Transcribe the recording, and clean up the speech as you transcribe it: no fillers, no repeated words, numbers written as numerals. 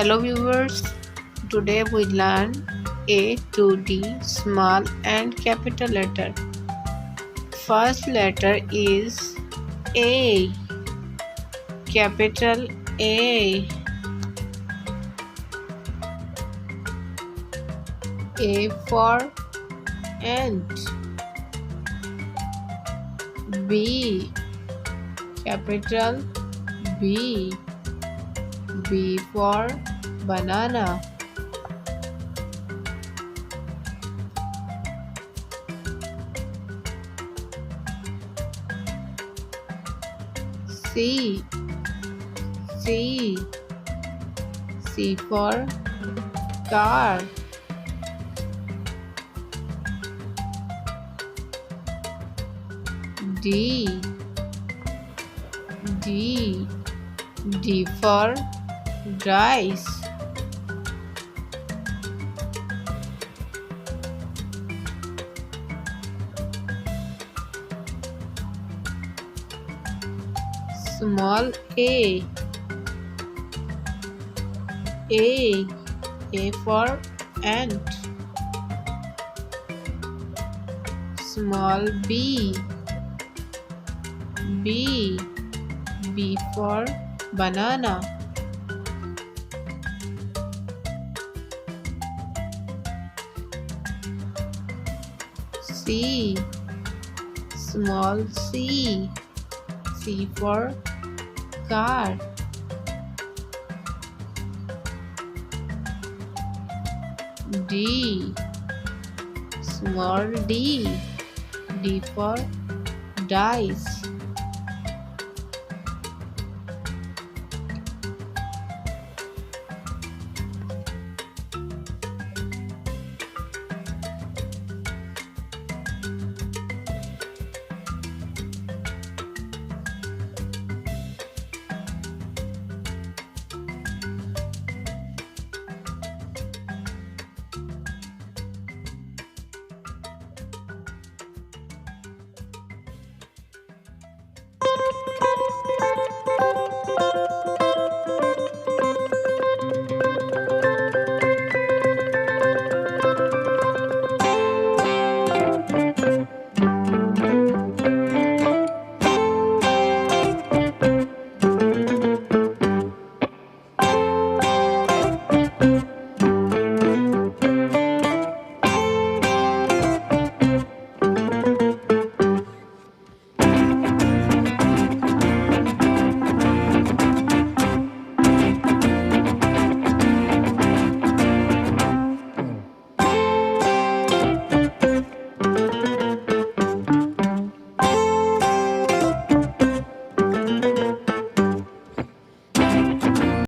Hello viewers, today we learn A to D small and capital letter. First letter is A, capital A. A for ant. B, capital B. B for banana. C, C. C for car. D, D. D for rice. Small a. A for ant. Small b. B. B for banana. C, small c. C for car. D, small d. D for dice.